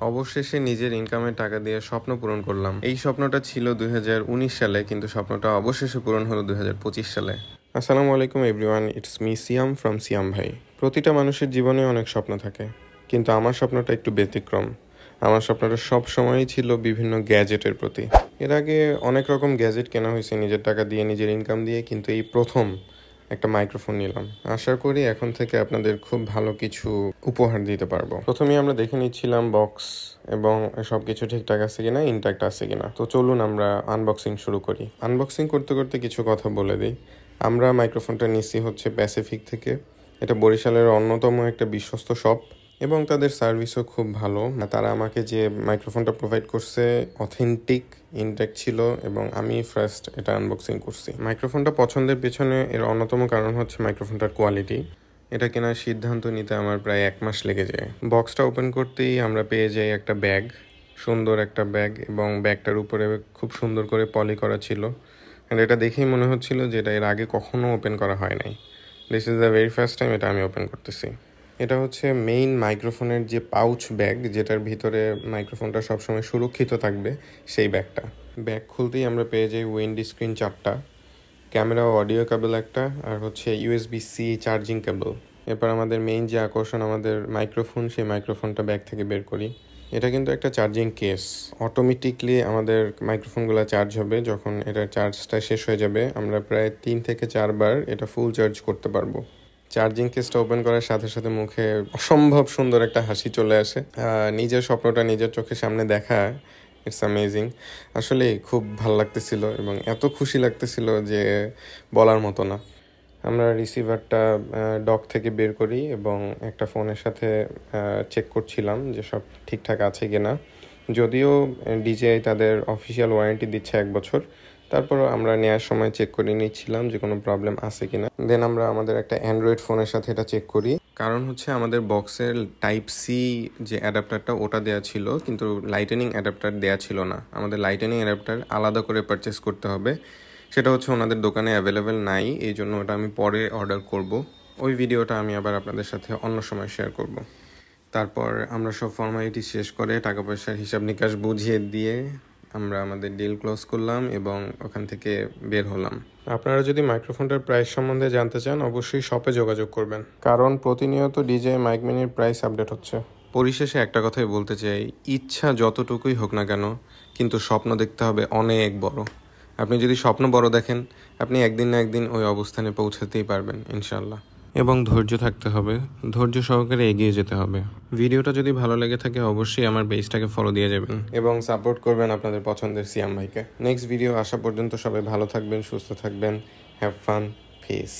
অবশেষে নিজের ইনকামের টাকা দিয়ে স্বপ্ন পূরণ করলাম। এই স্বপ্নটা ছিল 2019 সালে, কিন্তু স্বপ্নটা অবশেষে পূরণ হলো 2025 সালে। আসসালামু আলাইকুম everyone, it's me Siam from Siam ভাই। প্রতিটা মানুষের জীবনে অনেক স্বপ্ন থাকে, কিন্তু আমার স্বপ্নটা একটু ব্যতিক্রম। আমার স্বপ্নটা সব সময়ই ছিল বিভিন্ন গ্যাজেটের প্রতি। এর আগে অনেক রকম গ্যাজেট কেনা হয়েছে নিজের টাকা দিয়ে, নিজের ইনকাম দিয়ে, কিন্তু এই প্রথম একটা মাইক্রোফোন নিলাম। আশা করি এখন থেকে আপনাদের খুব ভালো কিছু উপহার দিতে পারবো। প্রথমেই আমরা দেখে নিচ্ছিলাম বক্স এবং সবকিছু ঠিকঠাক আছে কিনা, ইনট্যাক্ট আছে কিনা। তো চলুন আমরা আনবক্সিং শুরু করি। আনবক্সিং করতে করতে কিছু কথা বলে দিই। আমরা মাইক্রোফোনটা নিচ্ছি হচ্ছে প্যাসিফিক থেকে। এটা বরিশালের অন্যতম একটা বিশ্বস্ত শপ এবং তাদের সার্ভিসও খুব ভালো। তারা আমাকে যে মাইক্রোফোনটা প্রোভাইড করছে অথেন্টিক, ইনট্যাক্ট ছিল এবং আমি ফার্স্ট এটা আনবক্সিং করছি। মাইক্রোফোনটা পছন্দের পেছনে এর অন্যতম কারণ হচ্ছে মাইক্রোফোনটার কোয়ালিটি। এটা কেনার সিদ্ধান্ত নিতে আমার প্রায় 1 মাস লেগে যায়। বক্সটা ওপেন করতেই আমরা পেয়ে যাই একটা ব্যাগ, সুন্দর একটা ব্যাগ, এবং ব্যাগটার উপরে খুব সুন্দর করে পলি করা ছিল। আর এটা দেখেই মনে হচ্ছিল যে এটা এর আগে কখনো ওপেন করা হয় নাই। This is the very first time এটা আমি ওপেন করতেছি। এটা হচ্ছে মেইন মাইক্রোফোনের যে পাউচ ব্যাগ, যেটার ভিতরে মাইক্রোফোনটা সবসময় সুরক্ষিত থাকবে, সেই ব্যাগটা। ব্যাগ খুলতেই আমরা পেয়ে যাই উইন্ডি স্ক্রিন 4টা, ক্যামেরা ও অডিও কেবল একটা, আর হচ্ছে USB-C চার্জিং কেবল। এরপর আমাদের মেইন যে আকর্ষণ, আমাদের মাইক্রোফোন, সেই মাইক্রোফোনটা ব্যাগ থেকে বের করি। এটা কিন্তু একটা চার্জিং কেস। অটোমেটিকলি আমাদের মাইক্রোফোনগুলো চার্জ হবে। যখন এটার চার্জটা শেষ হয়ে যাবে, আমরা প্রায় 3 থেকে 4 বার এটা ফুল চার্জ করতে পারবো। চার্জিং কেসটা ওপেন করার সাথে সাথে মুখে অসম্ভব সুন্দর একটা হাসি চলে আসে। নিজের স্বপ্নটা নিজের চোখের সামনে দেখা, ইটস অ্যামেজিং। আসলে খুব ভালো লাগতেছিল এবং এত খুশি লাগতেছিল যে বলার মতো না। আমরা রিসিভারটা ডক থেকে বের করি এবং একটা ফোনের সাথে চেক করছিলাম যে সব ঠিকঠাক আছে কিনা। যদিও DJI তাদের অফিসিয়াল ওয়ারেন্টি দিচ্ছে 1 বছর, তারপরও আমরা নেওয়ার সময় চেক করে নিচ্ছিলাম যে কোনো প্রবলেম আছে কিনা। দেন আমরা আমাদের একটা অ্যান্ড্রয়েড ফোনের সাথে এটা চেক করি। কারণ হচ্ছে আমাদের বক্সের Type-C যে অ্যাডাপ্টারটা, ওটা দেওয়া ছিল, কিন্তু লাইটেনিং অ্যাডাপ্টার দেওয়া ছিল না। আমাদের লাইটেনিং অ্যাডাপ্টার আলাদা করে পারচেস করতে হবে। সেটা হচ্ছে ওনাদের দোকানে অ্যাভেলেবেল নাই, এই জন্য ওটা আমি পরে অর্ডার করব। ওই ভিডিওটা আমি আবার আপনাদের সাথে অন্য সময় শেয়ার করব। তারপর আমরা সব ফর্মালিটি শেষ করে টাকা পয়সার হিসাব নিকাশ বুঝিয়ে দিয়ে আমরা আমাদের ডিল ক্লোজ করলাম এবং ওখান থেকে বের হলাম। আপনারা যদি মাইক্রোফোনটার প্রাইস সম্বন্ধে জানতে চান, অবশ্যই শপে যোগাযোগ করবেন, কারণ প্রতিনিয়ত DJI মাইক মিনির প্রাইস আপডেট হচ্ছে। পরিশেষে একটা কথাই বলতে চাই, ইচ্ছা যতটুকুই হোক না কেন, কিন্তু স্বপ্ন দেখতে হবে অনেক বড়। আপনি যদি স্বপ্ন বড় দেখেন, আপনি একদিন না একদিন ওই অবস্থানে পৌঁছাতেই পারবেন ইনশাল্লাহ। এবং ধৈর্য থাকতে হবে, ধৈর্য সহকারে এগিয়ে যেতে হবে। ভিডিওটা যদি ভালো লেগে থাকে, অবশ্যই আমার পেজটাকে ফলো দিয়ে যাবেন এবং সাপোর্ট করবেন আপনাদের পছন্দের সিয়াম ভাইকে। নেক্সট ভিডিও আসা পর্যন্ত সবাই ভালো থাকবেন, সুস্থ থাকবেন। Have fun, piece.